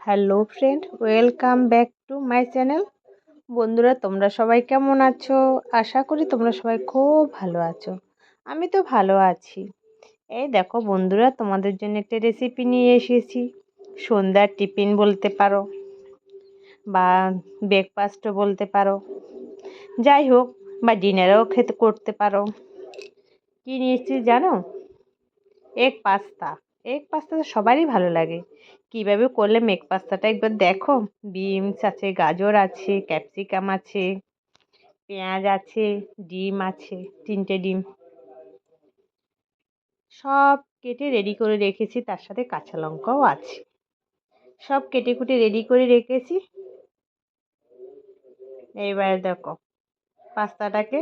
Hello friend, welcome back to my channel. বন্ধুরা, তোমরা সবাই কেমন আছো? আশা করি তোমরা সবাই খুব ভালো আছো। আমি তো ভালো আছি। এই দেখো বন্ধুরা, তোমাদের জন্য একটা রেসিপি নিয়ে এসেছি। সন্ধ্যার টিফিন বলতে পারো বা ব্রেকফাস্টও বলতে পারো, যাই হোক, বা ডিনারেও করতে পারো। কী নিয়েছি জানো? Egg pasta. এগ পাস্তা তো সবারই ভালো লাগে। কীভাবে করলাম এগ পাস্তাটা একবার দেখো। বিনস আছে, গাজর আছে, ক্যাপসিকাম আছে, পেঁয়াজ আছে, ডিম আছে, 3টে ডিম সব কেটে রেডি করে রেখেছি। তার সাথে কাঁচা লঙ্কাও আছে, সব কেটে কুটে রেডি করে রেখেছি। এইবার দেখো, পাস্তাটাকে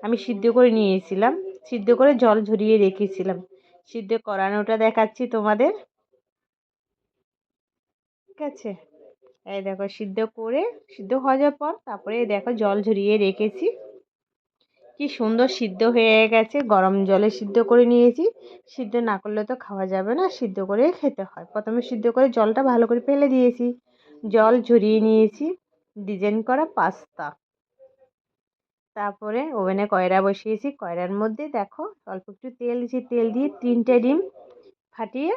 আমি সিদ্ধ করে নিয়েছিলাম, সিদ্ধ করে জল ঝরিয়ে রেখেছিলাম। সিদ্ধ করানোটা দেখাচ্ছি তোমাদের, ঠিক আছে? এই দেখো, সিদ্ধ হয়ে যাওয়ার পর তারপরে দেখো জল ঝরিয়ে রেখেছি। কি সুন্দর সিদ্ধ হয়ে গেছে। গরম জলে সিদ্ধ করে নিয়েছি। সিদ্ধ না করলে তো খাওয়া যাবে না, সিদ্ধ করে খেতে হয়। প্রথমে সিদ্ধ করে জলটা ভালো করে ফেলে দিয়েছি, জল ঝরিয়ে নিয়েছি। ডিজাইন করা পাস্তা। তারপরে ওভেনে কয়রা বসিয়েছি, কয়রার মধ্যে দেখো অল্প একটু তেল দিয়েছি, তেল দিয়ে 3টে ডিম ফাটিয়ে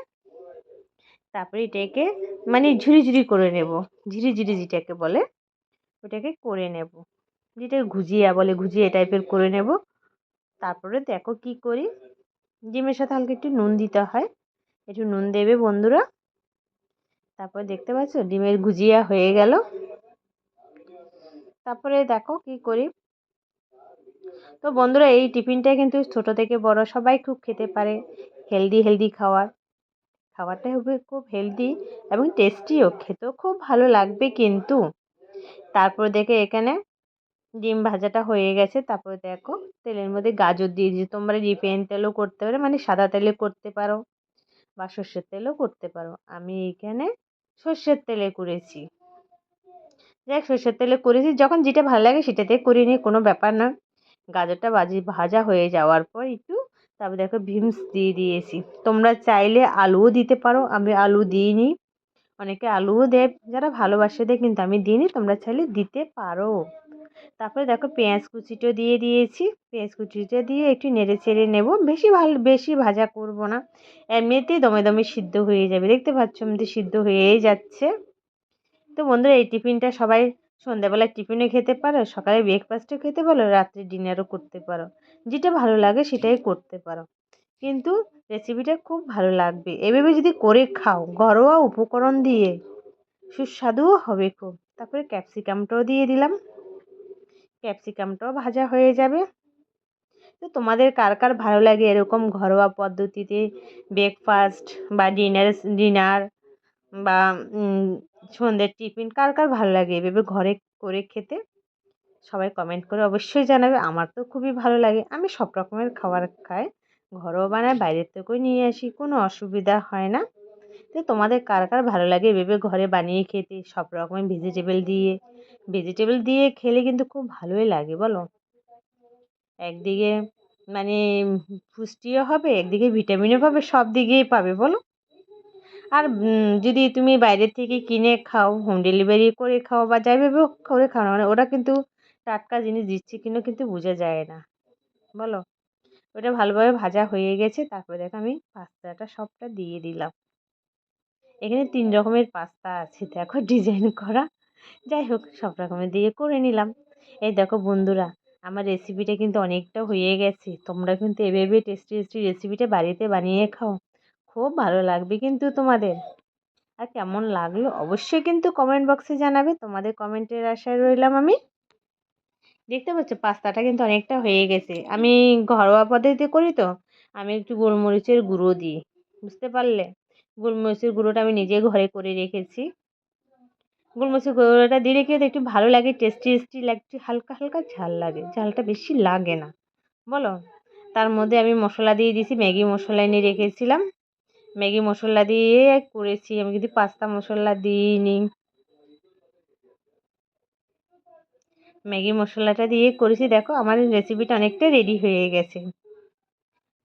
তারপরে এটাকে মানে ঝুরি ঝুরি করে নেব। ঝিরি ঝিরি যেটাকে বলে ওটাকে করে নেব, যেটা ঘুজিয়া বলে, ঘুজিয়া টাইপের করে নেব। তারপরে দেখো কি করি, ডিমের সাথে হালকা একটু নুন দিতে হয়, একটু নুন দেবে বন্ধুরা। তারপরে দেখতে পাচ্ছ ডিমের ঘুজিয়া হয়ে গেল। তারপরে দেখো কি করি। তো বন্ধুরা, এই টিফিনটা কিন্তু ছোট থেকে বড় সবাই খুব খেতে পারে। হেলদি খাবারটা হবে খুব হেলদি এবং টেস্টিও, খেতেও খুব ভালো লাগবে কিন্তু। তারপর দেখে এখানে ডিম ভাজাটা হয়ে গেছে। তারপরে দেখো তেলের মধ্যে গাজর দিয়ে দিয়েছি। তোমরা রিফাইন তেলও করতে পারো, মানে সাদা তেলে করতে পারো বা সর্ষের তেলও করতে পারো। আমি এখানে সর্ষের তেলে করেছি। দেখ, সর্ষের তেলে করেছি, যখন যেটা ভালো লাগে সেটাতে করে নিই, কোনো ব্যাপার না। গাজরটা ভাজা হয়ে যাওয়ার পর একটু তারপর দেখো বিনস দিয়ে দিয়েছি। তোমরা চাইলে আলুও দিতে পারো, আমি আলু দিইনি। অনেকে আলুও দেয়, যারা ভালোবাসে দেয়, কিন্তু আমি দিইনি। তোমরা চাইলে দিতে পারো। তারপরে দেখো পেঁয়াজ কুচিটা দিয়ে দিয়েছি। পেঁয়াজ কুচিটা দিয়ে একটু নেড়ে চেড়ে নেব। বেশি ভাজা করব না, এমনিতেই দমে দমে সিদ্ধ হয়ে যাবে। দেখতে পাচ্ছ এমনিতে সিদ্ধ হয়েই যাচ্ছে। তো বন্ধুরা, এই টিফিনটা সবাই সন্ধ্যাবেলায় টিফিনে খেতে পারো, সকালে ব্রেকফাস্টও খেতে পারো, রাত্রে ডিনারও করতে পারো। যেটা ভালো লাগে সেটাই করতে পারো, কিন্তু রেসিপিটা খুব ভালো লাগবে। এভাবে যদি করে খাও ঘরোয়া উপকরণ দিয়ে, সুস্বাদুও হবে খুব। তারপরে ক্যাপসিকামটাও দিয়ে দিলাম, ক্যাপসিকামটাও ভাজা হয়ে যাবে। তো তোমাদের কার কার ভালো লাগে এরকম ঘরোয়া পদ্ধতিতে ব্রেকফাস্ট বা ডিনার বা সন্ধ্যের টিফিন, কার কার ভালো লাগে এভাবে ঘরে করে খেতে? সবাই কমেন্ট করে অবশ্যই জানাবে। আমার তো খুবই ভালো লাগে। আমি সব রকমের খাবার খাই, ঘরেও বানাই, বাইরের থেকেও নিয়ে আসি, কোনো অসুবিধা হয় না। তো তোমাদের কার কার ভালো লাগে এভাবে ঘরে বানিয়ে খেতে, সব রকমের ভেজিটেবল দিয়ে খেলে কিন্তু খুব ভালোই লাগে বলো। একদিকে মানে পুষ্টিও হবে, একদিকে ভিটামিনও পাবে, সব দিকেই পাবে বলো। আর যদি তুমি বাইরের থেকে কিনে খাও, হোম ডেলিভারি করে খাও বা যাইভাবে করে খাও না, মানে ওরা কিন্তু টাটকা জিনিস দিচ্ছে কিনা কিন্তু বোঝা যায় না বলো। ওটা ভালোভাবে ভাজা হয়ে গেছে। তারপরে দেখো আমি পাস্তাটা সবটা দিয়ে দিলাম। এখানে 3 রকমের পাস্তা আছে দেখো, ডিজাইন করা। যাই হোক, সব রকমের দিয়ে করে নিলাম। এই দেখো বন্ধুরা, আমার রেসিপিটা কিন্তু অনেকটা হয়ে গেছে। তোমরা কিন্তু এভাবে টেস্টি টেস্টি রেসিপিটা বাড়িতে বানিয়ে খাও, খুব ভালো লাগবে কিন্তু তোমাদের। আর কেমন লাগলো অবশ্যই কিন্তু কমেন্ট বক্সে জানাবে। তোমাদের কমেন্টের আশায় রইলাম আমি। দেখতে পাচ্ছ পাস্তাটা কিন্তু অনেকটা হয়ে গেছে। আমি ঘরোয়া পদ্ধতিতে করি তো, আমি একটু গোলমরিচের গুঁড়ো দিই, বুঝতে পারলে? গোলমরিচের গুঁড়োটা আমি নিজে ঘরে করে রেখেছি। গোলমরিচের গুঁড়োটা দিয়ে রেখে একটু ভালো লাগে, টেস্টি টেস্টি লাগে, হালকা হালকা ঝাল লাগে, ঝালটা বেশি লাগে না বলো। তার মধ্যে আমি মশলা দিয়ে দিয়েছি, ম্যাগি মশলা এনে রেখেছিলাম, ম্যাগি মশলা দিয়ে করেছি। আমি কিন্তু পাস্তা মশলা দিইনি, ম্যাগি মশলাটা দিয়ে করেছি। দেখো আমার রেসিপিটা অনেকটা রেডি হয়ে গেছে।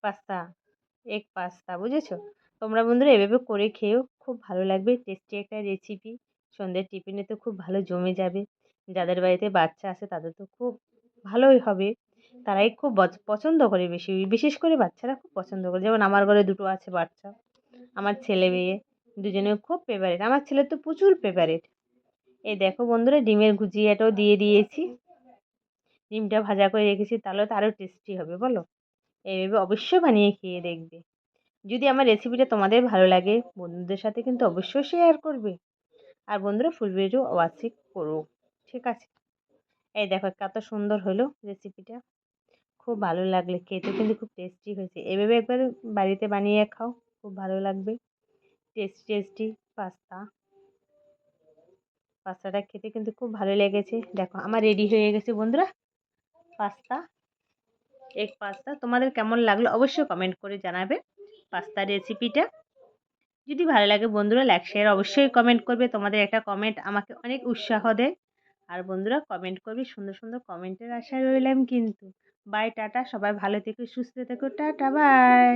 পাস্তা, এগ পাস্তা, বুঝেছো? তোমরা বন্ধুরা এভাবে করে খেয়েও, খুব ভালো লাগবে। টেস্টি একটা রেসিপি, সন্ধ্যের টিফিনে তো খুব ভালো জমে যাবে। যাদের বাড়িতে বাচ্চা আছে তাদের তো খুব ভালোই হবে, তারাই খুব পছন্দ করে, বিশেষ করে বাচ্চারা খুব পছন্দ করে। যেমন আমার ঘরে দুটো আছে বাচ্চা, আমার ছেলে মেয়ে দুজনে খুব ফেভারিট। আমার ছেলের তো প্রচুর ফেভারিট। এই দেখো বন্ধুরা, ডিমের ভুজিয়াটাও দিয়ে দিয়েছি, ডিমটা ভাজা করে রেখেছি, তাহলে তো আরও টেস্টি হবে বলো। এইভাবে অবশ্যই বানিয়ে খেয়ে দেখবে। যদি আমার রেসিপিটা তোমাদের ভালো লাগে, বন্ধুদের সাথে কিন্তু অবশ্যই শেয়ার করবে। আর বন্ধুরা ফুল ভিডিও ওয়াচিং করো, ঠিক আছে। এই দেখো কত সুন্দর হলো রেসিপিটা, খুব ভালো লাগলে খেতে কিন্তু খুব টেস্টি হয়েছে। এভাবে একবার বাড়িতে বানিয়ে খাও, খুব ভালো লাগবে। টেস্টি টেস্টি পাস্তা, পাস্তাটা খেতে কিন্তু খুব ভালো লেগেছে। দেখো আমার রেডি হয়ে গেছে বন্ধুরা পাস্তা, এগ পাস্তা। তোমাদের কেমন লাগলো অবশ্যই কমেন্ট করে জানাবে পাস্তার রেসিপিটা। যদি ভালো লাগে বন্ধুরা লাইক শেয়ার অবশ্যই কমেন্ট করবে। তোমাদের একটা কমেন্ট আমাকে অনেক উৎসাহ দেয়। আর বন্ধুরা কমেন্ট করবে, সুন্দর সুন্দর কমেন্টের আশায় রইলাম কিন্তু। বাই, টাটা, সবাই ভালো থেকো, সুস্থ থেকো, টাটা, বাই।